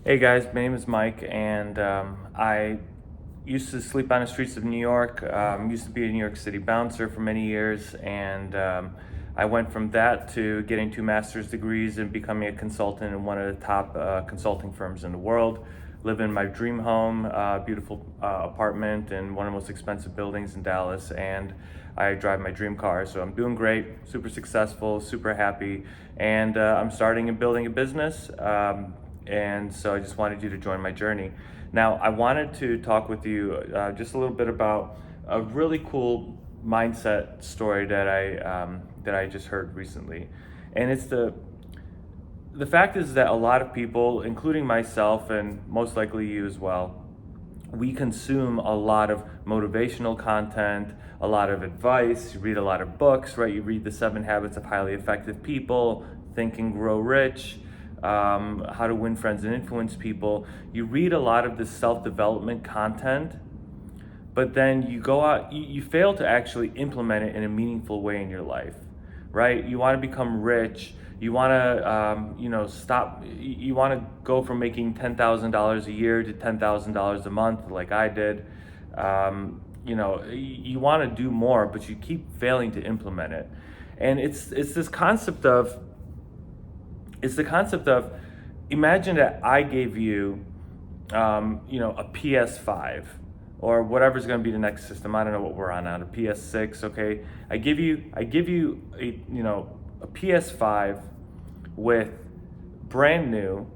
Hey guys, my name is Mike, and I used to sleep on the streets of New York. Used to be a New York City bouncer for many years, and I went from that to getting two master's degrees and becoming a consultant in one of the top consulting firms in the world. Live in my dream home, beautiful apartment in one of the most expensive buildings in Dallas, and I drive my dream car. So I'm doing great, super successful, super happy, and I'm starting and building a business. And so I just wanted you to join my journey. Now, I wanted to talk with you just a little bit about a really cool mindset story that I just heard recently, and it's the fact is that a lot of people, including myself and most likely you as well, we consume a lot of motivational content, a lot of advice. You read a lot of books, right? You read the 7 Habits of Highly Effective People, Think and Grow Rich, How to Win Friends and Influence People. You read a lot of this self-development content, but then you go out, you fail to actually implement it in a meaningful way in your life, right? You want to become rich. You want to, stop. You want to go from making $10,000 a year to $10,000 a month, like I did. You want to do more, but you keep failing to implement it. And it's this concept of it's the concept of imagine that I gave you, a PS5 or whatever's going to be the next system. I don't know what we're on now, the PS6. Okay, I give you a PS5 with brand new,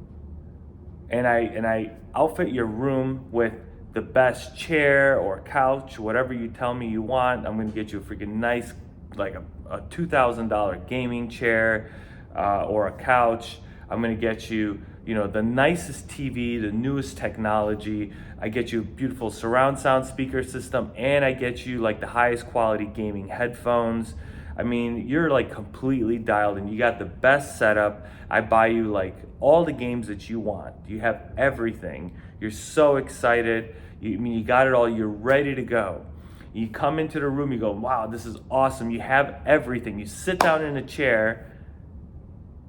and I outfit your room with the best chair or couch, whatever you tell me you want. I'm going to get you a freaking nice, like a $2,000 gaming chair or a couch. I'm going to get you, the nicest TV, the newest technology. I get you a beautiful surround sound speaker system, and I get you like the highest quality gaming headphones. I mean, you're like completely dialed in. You got the best setup. I buy you like all the games that you want. You have everything. You're so excited. You got it all. You're ready to go. You come into the room, you go, wow, this is awesome. You have everything. You sit down in a chair,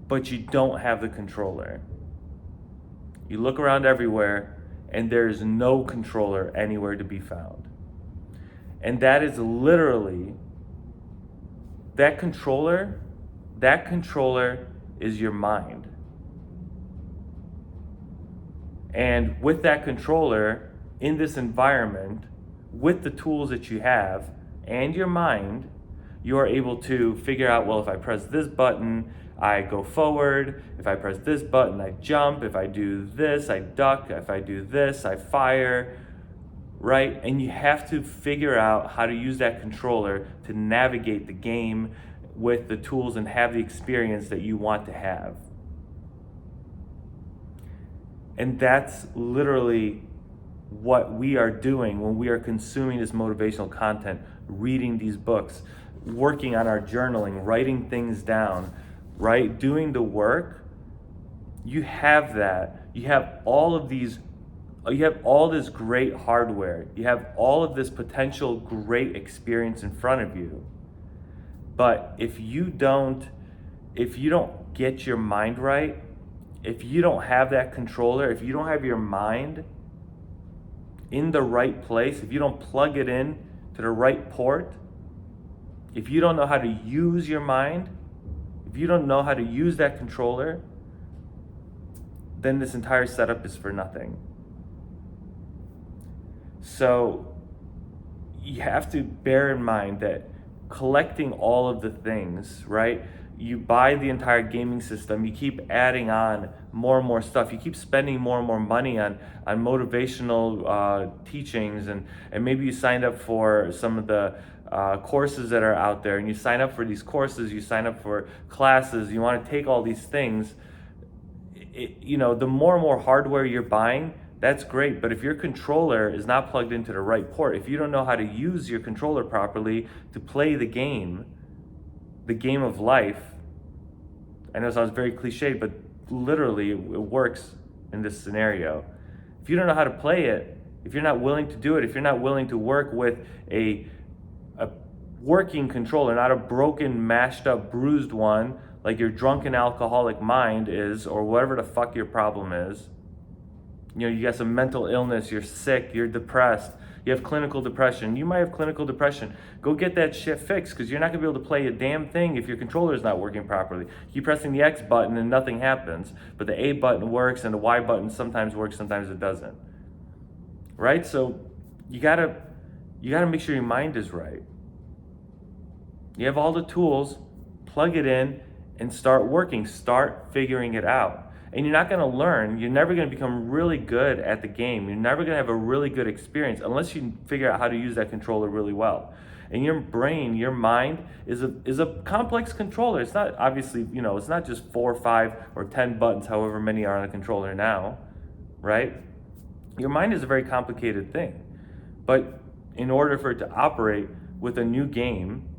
but you don't have the controller. You look around everywhere, and there's no controller anywhere to be found. And that is literally, that controller is your mind. And with that controller, in this environment, with the tools that you have and your mind, you are able to figure out, well, if I press this button, I go forward. If I press this button, I jump. If I do this, I duck. If I do this, I fire, right? And you have to figure out how to use that controller to navigate the game with the tools and have the experience that you want to have. And that's literally what we are doing when we are consuming this motivational content, reading these books, working on our journaling, writing things down, right? Doing the work. You have that. You have all this great hardware. You have all of this potential great experience in front of you. But if you don't get your mind right, if you don't have that controller, if you don't have your mind in the right place, if you don't plug it in to the right port, if you don't know how to use your mind, if you don't know how to use that controller, then this entire setup is for nothing. So you have to bear in mind that collecting all of the things, right? You buy the entire gaming system, you keep adding on more and more stuff, you keep spending more and more money on motivational teachings, and maybe you signed up for some of the courses that are out there, and you sign up for these courses, you sign up for classes, you want to take all these things. The more and more hardware you're buying, that's great, but if your controller is not plugged into the right port, if you don't know how to use your controller properly to play the game of life, I know it sounds very cliche, but literally it works in this scenario. If you don't know how to play it, if you're not willing to do it, if you're not willing to work with a working controller, not a broken, mashed up, bruised one like your drunken alcoholic mind is, or whatever the fuck your problem is, You know, you got some mental illness, you're sick, you're depressed, you have clinical depression. You might have clinical depression. Go get that shit fixed, because you're not gonna be able to play a damn thing if your controller is not working properly. You keep pressing the X button and nothing happens, but the A button works and the Y button sometimes works, sometimes it doesn't. Right? So you gotta make sure your mind is right. You have all the tools, plug it in and start working, start figuring it out. And you're not gonna learn, you're never gonna become really good at the game. You're never gonna have a really good experience unless you figure out how to use that controller really well. And your brain, your mind is a complex controller. It's not, obviously, you know, it's not just 4, 5, or 10 buttons, however many are on a controller now, right? Your mind is a very complicated thing. But in order for it to operate with a new game,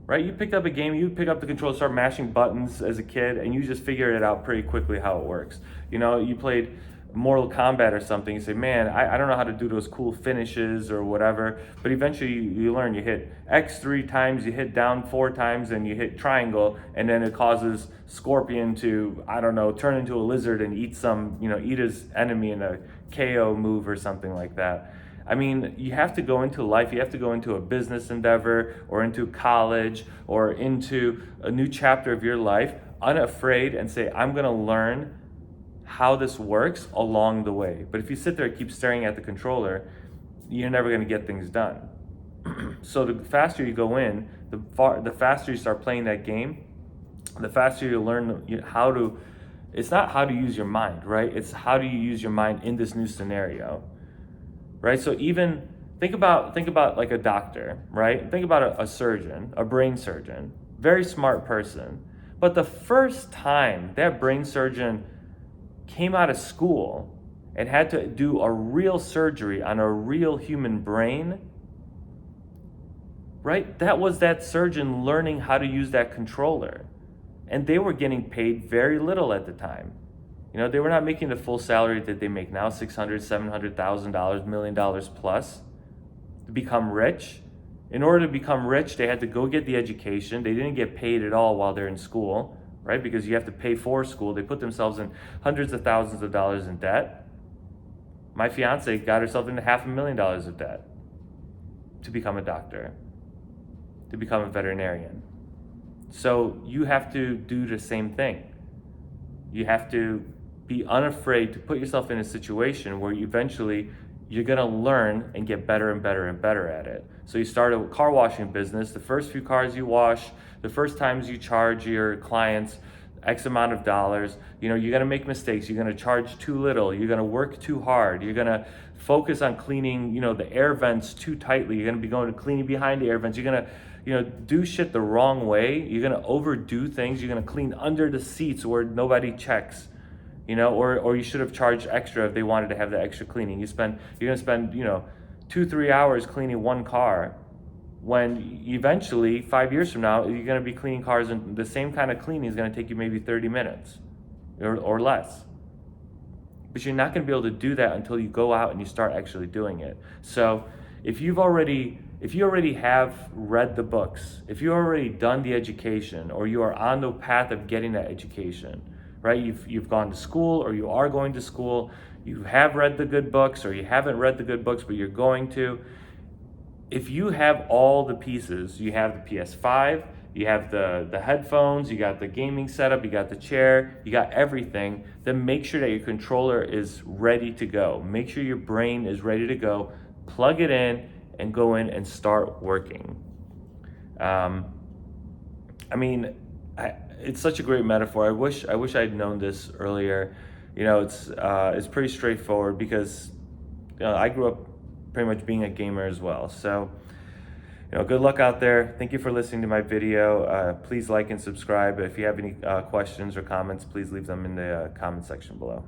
right? You picked up a game, you pick up the controller, start mashing buttons as a kid, and you just figure it out pretty quickly how it works. You know, you played Mortal Kombat or something, you say, man, I don't know how to do those cool finishes or whatever, but eventually you learn. You hit X 3 times, you hit down 4 times, and you hit triangle, and then it causes Scorpion to, I don't know, turn into a lizard and eat his enemy in a KO move or something like that. I mean, you have to go into life, you have to go into a business endeavor or into college or into a new chapter of your life unafraid and say, I'm gonna learn how this works along the way. But if you sit there and keep staring at the controller, you're never gonna get things done. So the faster you go in, the faster you start playing that game, the faster you learn how to, it's not how to use your mind, right? It's how do you use your mind in this new scenario. Right? So even think about like a doctor, right? Think about a surgeon, a brain surgeon, very smart person. But the first time that brain surgeon came out of school and had to do a real surgery on a real human brain, right? That was that surgeon learning how to use that controller. And they were getting paid very little at the time. You know, they were not making the full salary that they make now, $600,000, $700,000, $1 million plus, to become rich. In order to become rich, they had to go get the education. They didn't get paid at all while they're in school, right? Because you have to pay for school. They put themselves in hundreds of thousands of dollars in debt. My fiance got herself into $500,000 of debt to become a doctor, to become a veterinarian. So you have to do the same thing. You have to be unafraid to put yourself in a situation where you're gonna learn and get better and better and better at it. So you start a car washing business. The first few cars you wash, the first times you charge your clients X amount of dollars, you know, you're gonna make mistakes. You're gonna charge too little. You're gonna work too hard. You're gonna focus on cleaning, you know, the air vents too tightly. You're gonna be going to cleaning behind the air vents. You're gonna, you know, do shit the wrong way. You're gonna overdo things. You're gonna clean under the seats where nobody checks. You know, or you should have charged extra if they wanted to have the extra cleaning. You're gonna spend, you know, 2-3 hours cleaning one car, when eventually 5 years from now you're gonna be cleaning cars, and the same kind of cleaning is gonna take you maybe 30 minutes or less. But you're not gonna be able to do that until you go out and you start actually doing it. So if you already have read the books, if you've already done the education, or you are on the path of getting that education, right? You've gone to school, or you are going to school, you have read the good books, or you haven't read the good books, but you're going to. If you have all the pieces, you have the PS5, you have the headphones, you got the gaming setup, you got the chair, you got everything, then make sure that your controller is ready to go. Make sure your brain is ready to go. Plug it in and go in and start working. It's such a great metaphor. I wish I'd known this earlier. You know, it's pretty straightforward, because you know, I grew up pretty much being a gamer as well. So, you know, good luck out there. Thank you for listening to my video. Please like and subscribe. If you have any questions or comments, please leave them in the comment section below.